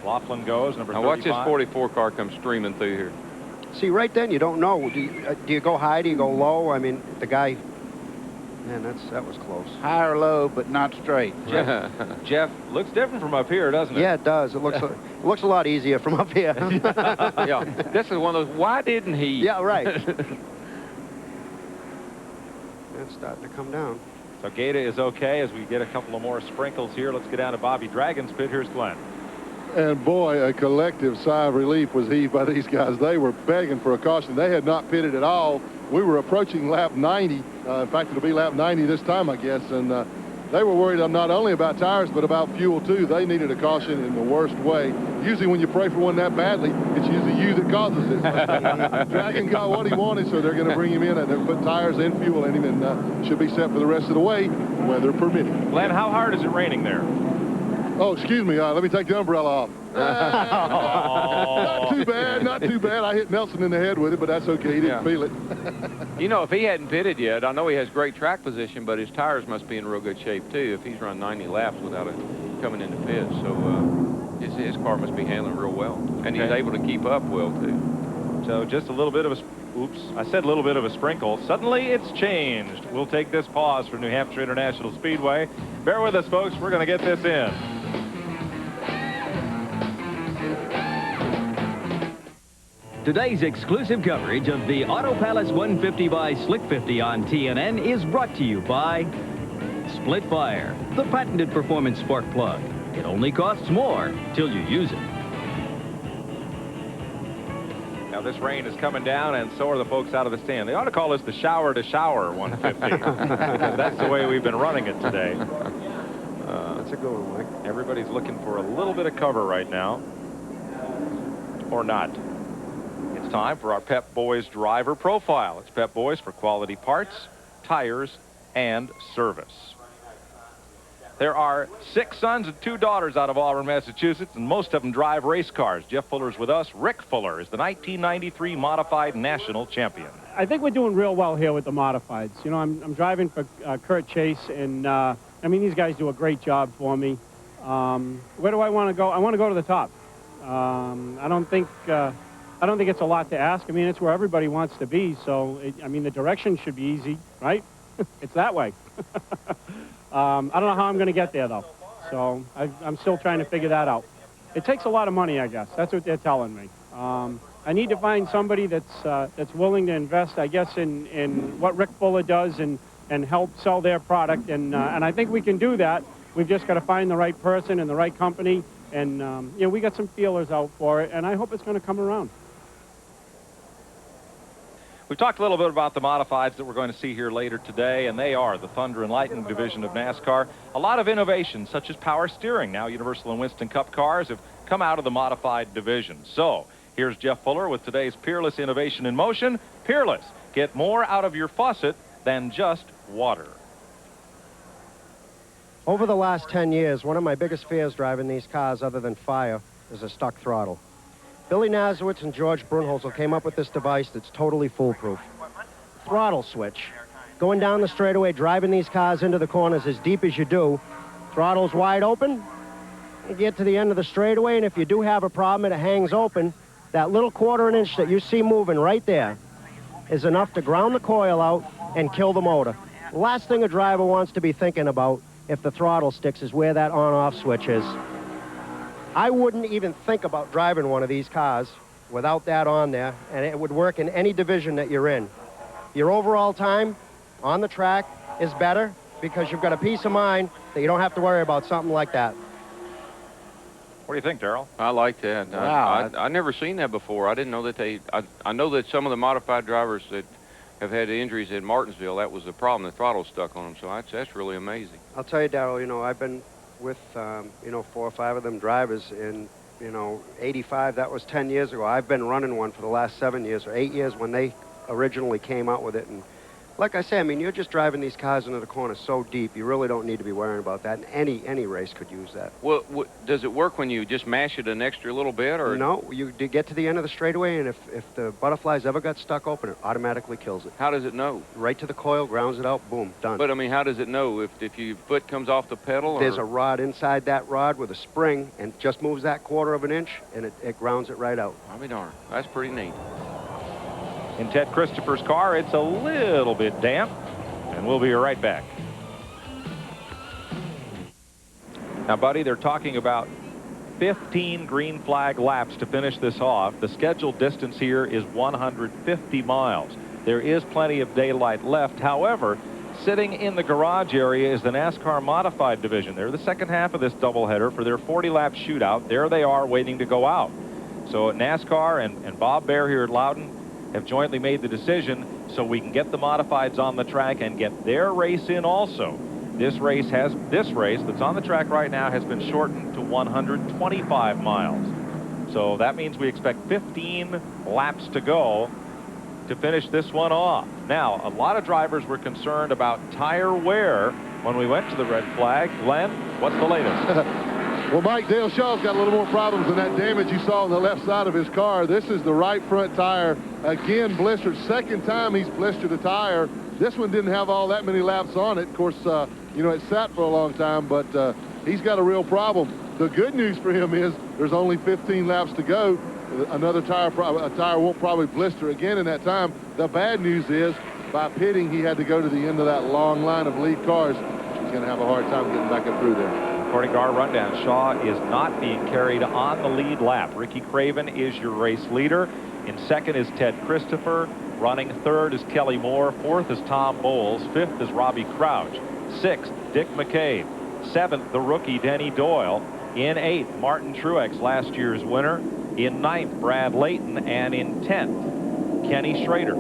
Laughlin goes, number 35. Now watch this 44 car come streaming through here. See, right then you don't know. Do you go high? Do you go low? I mean, the guy. Man, that was close. High or low, but not straight. Jeff, looks different from up here, doesn't it? Yeah, it does. It looks it looks a lot easier from up here. Yeah, this is one of those. Why didn't he? Yeah, right. It's starting to come down. So Gaeta is okay as we get a couple of more sprinkles here. Let's get down to Bobby Dragon's pit. Here's Glenn. And boy, a collective sigh of relief was heaved by these guys. They were begging for a caution. They had not pitted at all. We were approaching lap 90. In fact, it'll be lap 90 this time, I guess. And they were worried not only about tires, but about fuel, too. They needed a caution in the worst way. Usually when you pray for one that badly, it's usually you that causes it. Dragon got what he wanted, so they're going to bring him in and they'll put tires and fuel in him and should be set for the rest of the way, weather permitting. Glenn, how hard is it raining there? Oh, excuse me. Let me take the umbrella off. Not too bad. Not too bad. I hit Nelson in the head with it, but that's okay. He didn't feel it. You know, if he hadn't pitted yet, I know he has great track position, but his tires must be in real good shape, too, if he's run 90 laps without coming into pit. So his car must be handling real well. And he's able to keep up well, too. So just a little bit of a... Oops, I said a little bit of a sprinkle. Suddenly it's changed. We'll take this pause for New Hampshire International Speedway. Bear with us, folks. We're going to get this in. Today's exclusive coverage of the Auto Palace 150 by Slick 50 on TNN is brought to you by Split Fire, the patented performance spark plug. It only costs more till you use it. Now this rain is coming down, and so are the folks out of the stand. They ought to call this the shower-to-shower 150 because that's the way we've been running it today. That's a good one, Mike. Everybody's looking for a little bit of cover right now, or not. It's time for our Pep Boys driver profile. It's Pep Boys for quality parts, tires, and service. There are 6 sons and 2 daughters out of Auburn, Massachusetts, and most of them drive race cars. Jeff Fuller's with us. Rick Fuller is the 1993 Modified National Champion. I think we're doing real well here with the Modifieds. You know, I'm driving for Kurt Chase, and, I mean, these guys do a great job for me. Where do I want to go? I want to go to the top. I don't think it's a lot to ask. I mean, it's where everybody wants to be, so, I mean, the direction should be easy, right? It's that way. I don't know how I'm going to get there, though. So I'm still trying to figure that out. It takes a lot of money, I guess. That's what they're telling me. I need to find somebody that's willing to invest, I guess, in what Rick Fuller does and help sell their product. And I think we can do that. We've just got to find the right person and the right company. And, you know, we got some feelers out for it, and I hope it's going to come around. We've talked a little bit about the modifieds that we're going to see here later today, and they are the Thunder and Lightning division of NASCAR. A lot of innovations, such as power steering. Now, Universal and Winston Cup cars have come out of the modified division. So, here's Jeff Fuller with today's Peerless Innovation in Motion. Peerless, get more out of your faucet than just water. Over the last 10 years, one of my biggest fears driving these cars, other than fire, is a stuck throttle. Billy Nazowitz and George Brunholzl came up with this device that's totally foolproof. Throttle switch. Going down the straightaway, driving these cars into the corners as deep as you do, throttle's wide open, you get to the end of the straightaway, and if you do have a problem and it hangs open, that little 1/4 inch that you see moving right there is enough to ground the coil out and kill the motor. The last thing a driver wants to be thinking about if the throttle sticks is where that on-off switch is. I wouldn't even think about driving one of these cars without that on there, and it would work in any division that you're in. Your overall time on the track is better because you've got a peace of mind that you don't have to worry about something like that. What do you think, Darrell? I like that. Wow. I never seen that before. I didn't know that I know that some of the modified drivers that have had injuries in Martinsville, that was the problem. The throttle stuck on them, so that's really amazing. I'll tell you, Darrell, you know, I've been with, 4 or 5 of them drivers in, 85, that was 10 years ago. I've been running one for the last 7 years or 8 years when they originally came out with it. And like I say, I mean, you're just driving these cars into the corner so deep, you really don't need to be worrying about that. And any race could use that. Well, does it work when you just mash it an extra little bit? Or no, you get to the end of the straightaway, and if the butterflies ever got stuck open, it automatically kills it. How does it know? Right to the coil, grounds it out, boom, done. But, I mean, how does it know? If your foot comes off the pedal? There's a rod inside that rod with a spring, and just moves that 1/4 inch, and it grounds it right out. I'll be darned. That's pretty neat. In Ted Christopher's car, it's a little bit damp, and we'll be right back. Now, buddy, they're talking about 15 green flag laps to finish this off. The scheduled distance here is 150 miles. There is plenty of daylight left. However, sitting in the garage area is the NASCAR Modified Division. They're the second half of this doubleheader for their 40-lap shootout. There they are waiting to go out. So NASCAR and Bob Bear here at Loudon have jointly made the decision so we can get the modifieds on the track and get their race in also. This race that's on the track right now has been shortened to 125 miles. So that means we expect 15 laps to go to finish this one off. Now, a lot of drivers were concerned about tire wear when we went to the red flag. Glenn, what's the latest? Well, Mike, Dale Shaw's got a little more problems than that damage you saw on the left side of his car. This is the right front tire, again blistered. Second time he's blistered a tire. This one didn't have all that many laps on it. Of course, you know, it sat for a long time, but he's got a real problem. The good news for him is there's only 15 laps to go. Another tire won't probably blister again in that time. The bad news is by pitting, he had to go to the end of that long line of lead cars. He's going to have a hard time getting back up through there. According to our rundown, Shaw is not being carried on the lead lap. Ricky Craven is your race leader. In second is Ted Christopher. Running third is Kelly Moore. Fourth is Tom Bowles. Fifth is Robbie Crouch. Sixth, Dick McCabe. Seventh, the rookie Denny Doyle. In eighth, Martin Truex, last year's winner. In ninth, Brad Layton. And in 10th, Kenny Schrader.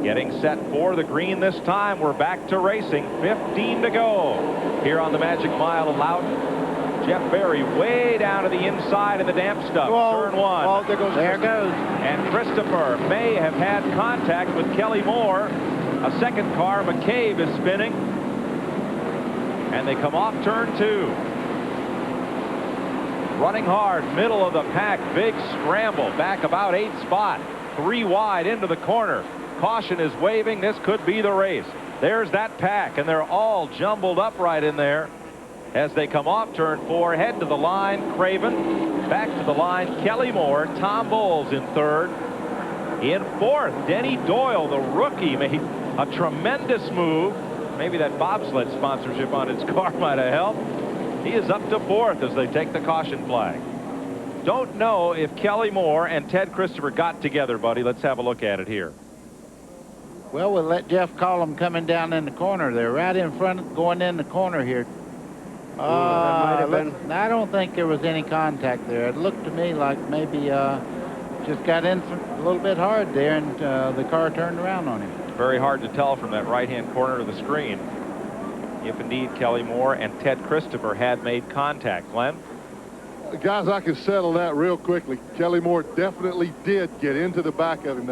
Getting set for the green this time. We're back to racing. 15 to go here on the Magic Mile of Loudon. Jeff Berry way down to the inside in the damp stuff. Whoa. Turn one. Oh, there it goes. And Christopher may have had contact with Kelly Moore. A second car, McCabe, is spinning. And they come off turn two. Running hard, middle of the pack, big scramble. Back about 8th spot. 3 wide into the corner. Caution is waving. This could be the race. There's that pack, and they're all jumbled up right in there. As they come off turn 4, head to the line, Craven. Back to the line, Kelly Moore. Tom Bowles in third. In fourth, Denny Doyle, the rookie, made a tremendous move. Maybe that bobsled sponsorship on his car might have helped. He is up to fourth as they take the caution flag. Don't know if Kelly Moore and Ted Christopher got together, buddy. Let's have a look at it here. Well, we'll let Jeff call them coming down in the corner there, right in front, going in the corner here. That might have been. I don't think there was any contact there. It looked to me like maybe just got in a little bit hard there, and the car turned around on him. Very hard to tell from that right-hand corner of the screen if indeed Kelly Moore and Ted Christopher had made contact. Glenn? Guys, I can settle that real quickly. Kelly Moore definitely did get into the back of him.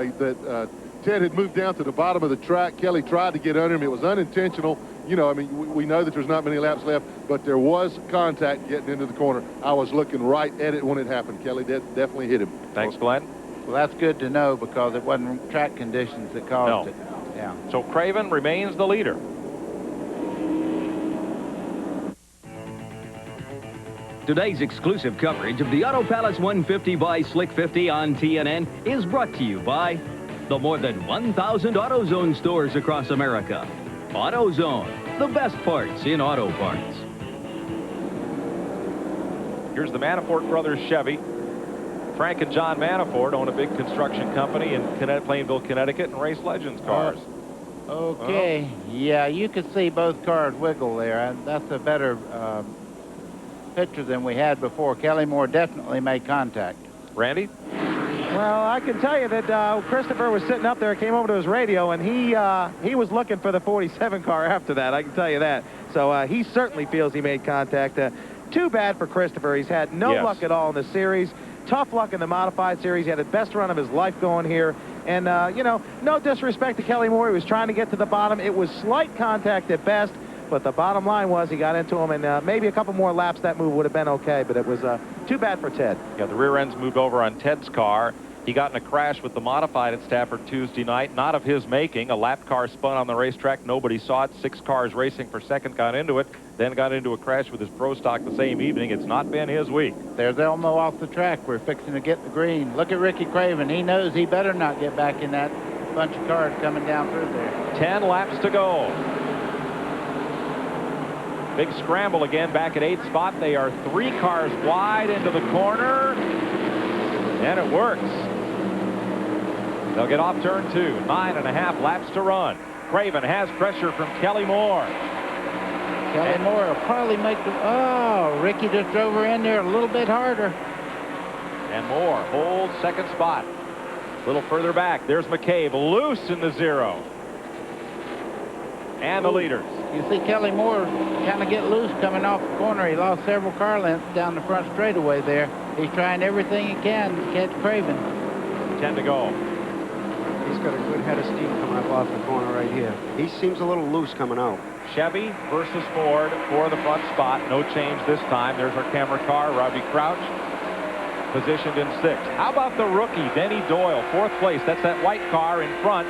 Ted had moved down to the bottom of the track. Kelly tried to get under him. It was unintentional. You know, I mean, we know that there's not many laps left, but there was contact getting into the corner. I was looking right at it when it happened. Kelly definitely hit him. Thanks, Glenn. Well, that's good to know because it wasn't track conditions that caused it. Yeah. So Craven remains the leader. Today's exclusive coverage of the Auto Palace 150 by Slick 50 on TNN is brought to you by the more than 1,000 AutoZone stores across America. AutoZone, the best parts in auto parts. Here's the Manafort brothers Chevy. Frank and John Manafort own a big construction company in Plainville, Connecticut, and race Legends cars. Okay. Yeah, you could see both cars wiggle there. That's a better picture than we had before. Kelly Moore definitely made contact. Randy? Well, I can tell you that Christopher was sitting up there, came over to his radio, and he was looking for the 47 car after that. I can tell you that. So he certainly feels he made contact. Too bad for Christopher. He's had no luck at all in the series. Tough luck in the modified series. He had the best run of his life going here. And, you know, no disrespect to Kelly Moore. He was trying to get to the bottom. It was slight contact at best. But the bottom line was he got into him, and maybe a couple more laps that move would have been okay, but it was too bad for Ted. Yeah, the rear ends moved over on Ted's car. He got in a crash with the modified at Stafford Tuesday night, not of his making. A lap car spun on the racetrack. Nobody saw it. 6 cars racing for second got into it, then got into a crash with his pro stock the same evening. It's not been his week. There's Elmo off the track. We're fixing to get the green. Look at Ricky Craven. He knows he better not get back in that bunch of cars coming down through there. 10 laps to go. Big scramble again back at 8th spot. They are 3 cars wide into the corner, and it works. They'll get off turn 2. 9.5 laps to run. Craven has pressure from Kelly Moore. Kelly Moore will probably make the... Oh, Ricky just drove her in there a little bit harder. And Moore holds second spot. A little further back. There's McCabe loose in the 0. And the leaders. You see Kelly Moore kind of get loose coming off the corner. He lost several car lengths down the front straightaway there. He's trying everything he can to catch Craven. 10 to go. He's got a good head of steam coming up off the corner right here. He seems a little loose coming out. Chevy versus Ford for the front spot. No change this time. There's our camera car, Robbie Crouch, positioned in 6th. How about the rookie, Denny Doyle, 4th place? That's that white car in front.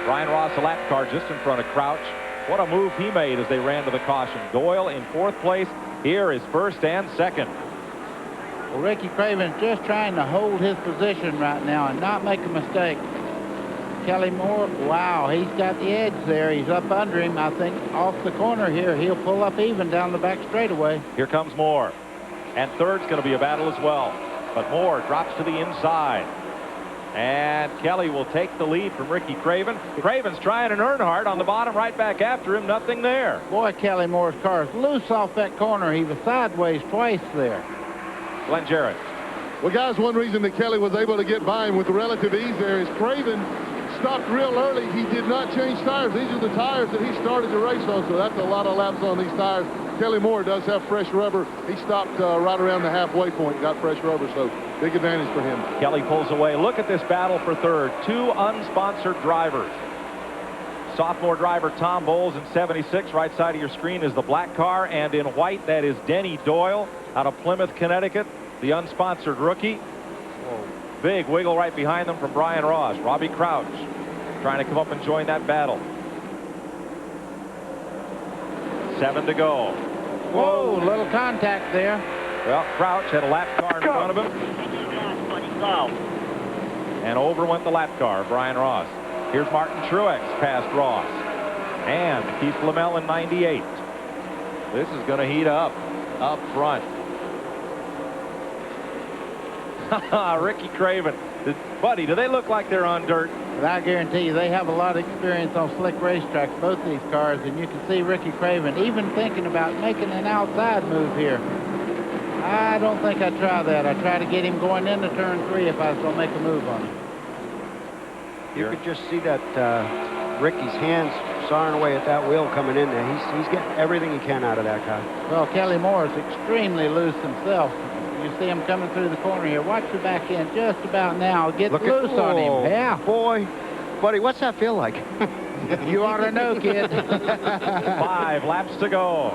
Brian Ross, a lap car just in front of Crouch. What a move he made as they ran to the caution. Doyle in 4th place. Here is 1st and 2nd. Well, Ricky Craven's just trying to hold his position right now and not make a mistake. Kelly Moore, wow, he's got the edge there. He's up under him, I think, off the corner here. He'll pull up even down the back straightaway. Here comes Moore. And 3rd's going to be a battle as well. But Moore drops to the inside. And Kelly will take the lead from Ricky Craven. Craven's trying an Earnhardt on the bottom, right back after him. Nothing there. Boy, Kelly Moore's car is loose off that corner. He was sideways twice there. Glenn Jarrett. Well, guys, one reason that Kelly was able to get by him with relative ease there is Craven stopped real early. He did not change tires. These are the tires that he started the race on, so that's a lot of laps on these tires. Kelly Moore does have fresh rubber. He stopped right around the halfway point, got fresh rubber, so big advantage for him. Kelly pulls away. Look at this battle for 3rd. 2 unsponsored drivers. Sophomore driver Tom Bowles in 76. Right side of your screen is the black car, and in white, that is Denny Doyle out of Plymouth, Connecticut, the unsponsored rookie. Whoa. Big wiggle right behind them from Brian Ross. Robbie Crouch trying to come up and join that battle. 7 to go. Whoa, little contact there. Well, Crouch had a lap car in front of him. And over went the lap car, Brian Ross. Here's Martin Truex past Ross. And Keith Lamell in 98. This is going to heat up front. Ricky Craven. Buddy, do they look like they're on dirt? But I guarantee you, they have a lot of experience on slick racetracks, both these cars, and you can see Ricky Craven even thinking about making an outside move here. I don't think I'd try that. I'd try to get him going into turn 3 if I was going to make a move on him. You could just see that Ricky's hands sawing away at that wheel coming in there. He's getting everything he can out of that car. Well, Kelly Moore is extremely loose himself. You see him coming through the corner here. Watch the back end just about now. Get loose on him. Yeah. Boy, buddy, what's that feel like? You ought to know, kid. 5 laps to go.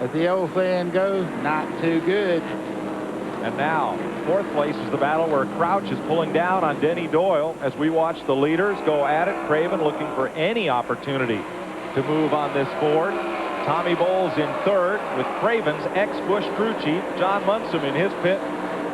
As the old saying goes, not too good. And now, 4th place is the battle where Crouch is pulling down on Denny Doyle as we watch the leaders go at it. Craven looking for any opportunity to move on this Ford. Tommy Bowles in 3rd with Craven's ex-Busch crew chief, John Munson, in his pit.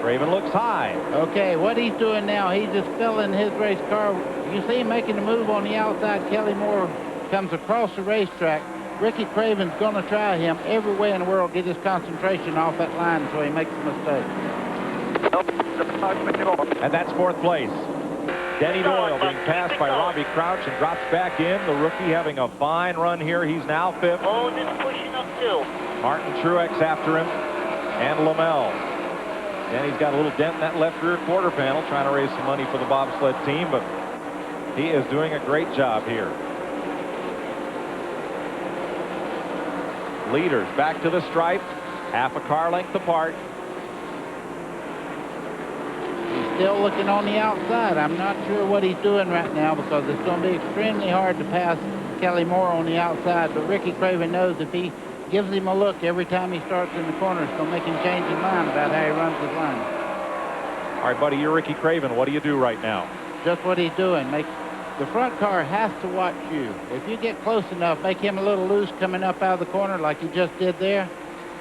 Craven looks high. Okay, what he's doing now, he's just filling his race car. You see him making the move on the outside. Kelly Moore comes across the racetrack. Ricky Craven's going to try him every way in the world, get his concentration off that line so he makes a mistake. And that's 4th place. Denny Doyle being passed by Robbie Crouch and drops back in. The rookie having a fine run here. He's now 5th. Oh, just pushing up too. Martin Truex after him, and Lamell. Denny's got a little dent in that left rear quarter panel, trying to raise some money for the bobsled team, but he is doing a great job here. Leaders back to the stripe, half a car length apart. He's still looking on the outside. I'm not sure what he's doing right now because it's going to be extremely hard to pass Kelly Moore on the outside. But Ricky Craven knows if he gives him a look every time he starts in the corner, it's going to make him change his mind about how he runs his line. All right, buddy, you're Ricky Craven. What do you do right now? Just what he's doing. The front car has to watch you. If you get close enough, make him a little loose coming up out of the corner like you just did there,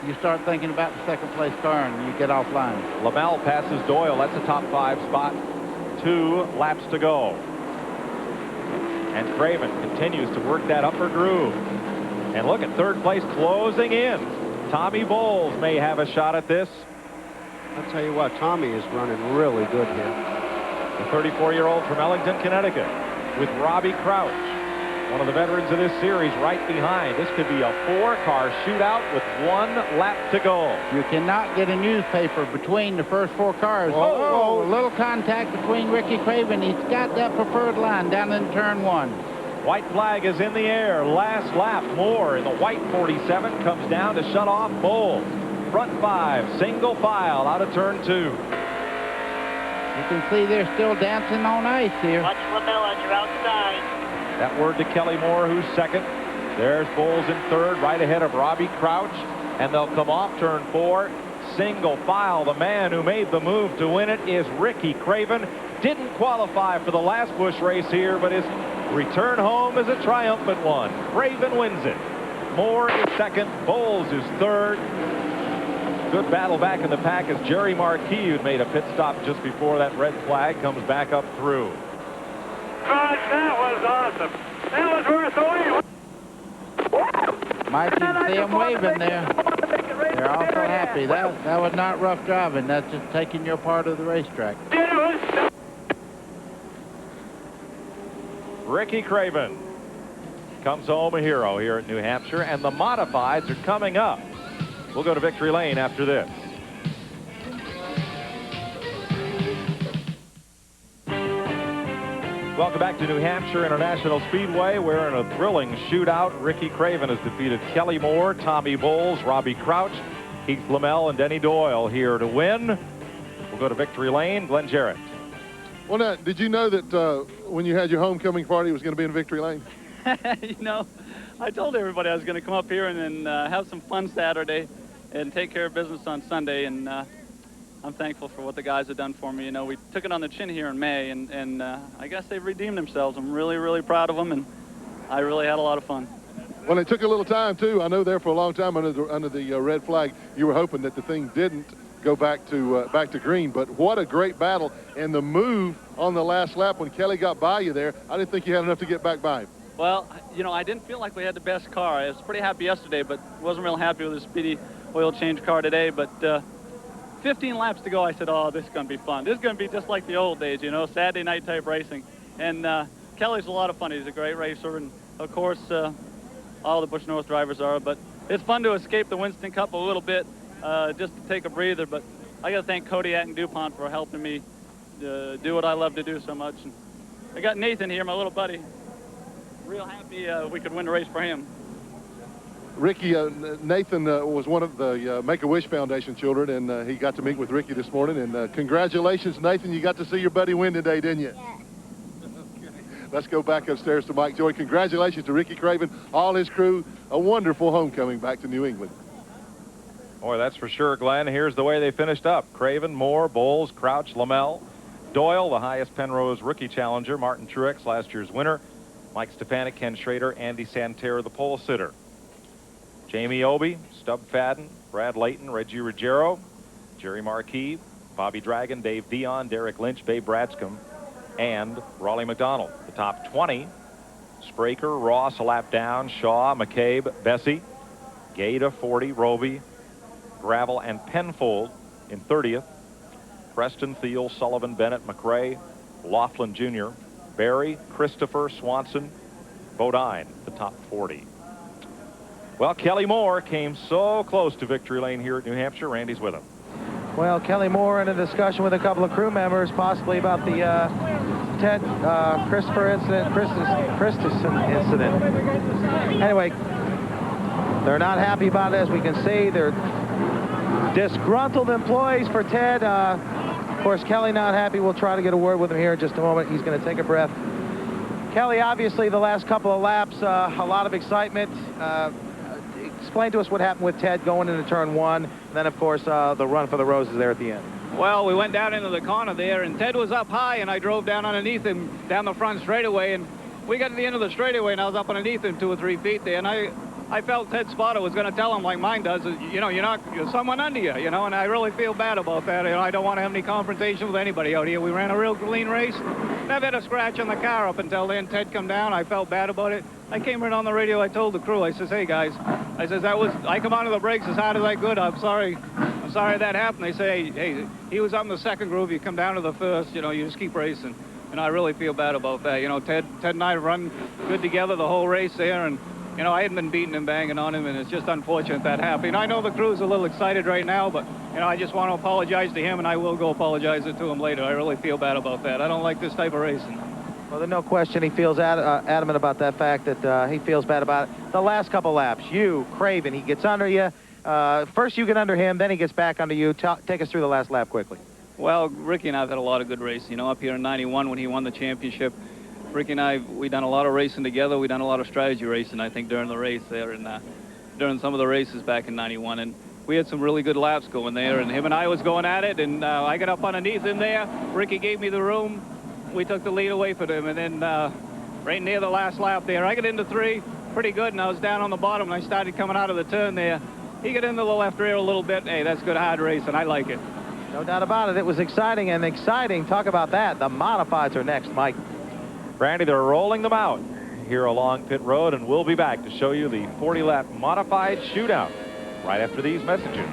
you start thinking about the second place car and you get offline. Lamell passes Doyle. That's a top 5 spot. 2 laps to go. And Craven continues to work that upper groove. And look at third place closing in. Tommy Bowles may have a shot at this. I'll tell you what, Tommy is running really good here. The 34-year-old from Ellington, Connecticut, with Robbie Crouch, one of the veterans of this series, right behind. This could be a 4-car shootout with 1 lap to go. You cannot get a newspaper between the first 4 cars. Oh, a little contact between Ricky Craven. He's got that preferred line down in turn 1. White flag is in the air. Last lap. Moore in the white 47 comes down to shut off Bowles. Front 5, single file out of turn 2. You can see they're still dancing on ice here. Watch Lamell on your outside. That word to Kelly Moore, who's second. There's Bowles in third, right ahead of Robbie Crouch. And they'll come off turn 4. Single file. The man who made the move to win it is Ricky Craven. Didn't qualify for the last Busch race here, but his return home is a triumphant one. Craven wins it. Moore is second. Bowles is third. Good battle back in the pack as Jerry Marquis, who'd made a pit stop just before that red flag, comes back up through. Gosh, that was awesome. That was worth the wait. Mike, you can see them waving there. They're all so happy. That was not rough driving. That's just taking your part of the racetrack. Ricky Craven comes home a hero here at New Hampshire, and the modifieds are coming up. We'll go to Victory Lane after this. Welcome back to New Hampshire International Speedway, where in a thrilling shootout, Ricky Craven has defeated Kelly Moore, Tommy Bowles, Robbie Crouch, Keith Lamell, and Denny Doyle here to win. We'll go to Victory Lane. Glenn Jarrett. Well, now, did you know that when you had your homecoming party, it was going to be in Victory Lane? You know, I told everybody I was going to come up here and then have some fun Saturday and take care of business on Sunday, and I'm thankful for what the guys have done for me. You know, we took it on the chin here in May, and I guess they've redeemed themselves. I'm really, really proud of them, and I really had a lot of fun. Well, it took a little time, too. I know there for a long time under the red flag, you were hoping that the thing didn't go back to green, but what a great battle. And the move on the last lap when Kelly got by you there, I didn't think you had enough to get back by him. Well, you know, I didn't feel like we had the best car. I was pretty happy yesterday, but wasn't real happy with the Speedy oil change car today. But 15 laps to go, I said, oh, this is going to be fun. This is going to be just like the old days, you know, Saturday night type racing. And Kelly's a lot of fun. He's a great racer, and of course, all the Busch North drivers are. But it's fun to escape the Winston Cup a little bit, just to take a breather. But I got to thank Kodiak and DuPont for helping me do what I love to do so much. And I got Nathan here, my little buddy. Real happy we could win the race for him. Ricky, Nathan was one of the Make-A-Wish Foundation children, and he got to meet with Ricky this morning. And congratulations, Nathan. You got to see your buddy win today, didn't you? Yeah. Let's go back upstairs to Mike Joy. Congratulations to Ricky Craven, all his crew. A wonderful homecoming back to New England. Boy, that's for sure, Glenn. Here's the way they finished up. Craven, Moore, Bowles, Crouch, Lamell, Doyle, the highest Penrose rookie challenger, Martin Truex, last year's winner, Mike Stefanik, Ken Schrader, Andy Santerre, the pole sitter. Jamie Obey, Stub Fadden, Brad Layton, Reggie Ruggiero, Jerry Marquis, Bobby Dragon, Dave Dion, Derek Lynch, Babe Bradscombe, and Raleigh McDonald. The top 20, Spraker, Ross a lap down, Shaw, McCabe, Bessie, Gaeta, 40, Roby, Gravel, and Penfold in 30th. Preston, Thiel, Sullivan, Bennett, McRae, Laughlin Jr., Barry, Christopher, Swanson, Bodine, the top 40. Well, Kelly Moore came so close to Victory Lane here at New Hampshire. Randy's with him. Well, Kelly Moore in a discussion with a couple of crew members, possibly about the Ted Christopher Christensen incident. Anyway, they're not happy about it, as we can see. They're disgruntled employees for Ted. Of course, Kelly not happy. We'll try to get a word with him here in just a moment. He's going to take a breath. Kelly, obviously, the last couple of laps, a lot of excitement. explain to us what happened with Ted going into turn 1, and then, of course, the run for the roses there at the end. Well, we went down into the corner there, and Ted was up high, and I drove down underneath him down the front straightaway, and we got to the end of the straightaway, and I was up underneath him 2 or 3 feet there, and I felt Ted's spotter was going to tell him, like mine does, you know, you're someone under you, you know, and I really feel bad about that. You know, I don't want to have any confrontation with anybody out here. We ran a real clean race. Never had a scratch on the car up until then. Ted come down. I felt bad about it. I came right on the radio. I told the crew, I says, hey, guys, I says, I come onto the brakes as hard as I could. I'm sorry that happened. They say, hey, he was up in the second groove. You come down to the first, you know, you just keep racing. And I really feel bad about that. You know, Ted and I run good together the whole race there, and you know, I hadn't been beating and banging on him, and it's just unfortunate that happened. I know the crew's a little excited right now, but, you know, I just want to apologize to him, and I will go apologize to him later. I really feel bad about that. I don't like this type of racing. Well, there's no question he feels adamant about that fact that he feels bad about it. The last couple laps, Craven, he gets under you. First you get under him, then he gets back under you. Take us through the last lap quickly. Well, Ricky and I have had a lot of good racing. You know, up here in 91 when he won the championship, Ricky and I, we done a lot of racing together. We done a lot of strategy racing, I think, during the race there and during some of the races back in 91. And we had some really good laps going there, and him and I was going at it, and I got up underneath him there. Ricky gave me the room. We took the lead away from him, and then right near the last lap there, I got into 3 pretty good, and I was down on the bottom, and I started coming out of the turn there. He got into the left rear a little bit. Hey, that's good hard racing. I like it. No doubt about it. It was exciting, and exciting. Talk about that. The modifieds are next, Mike. Randy, they're rolling them out here along pit road, and we'll be back to show you the 40-lap modified shootout right after these messages.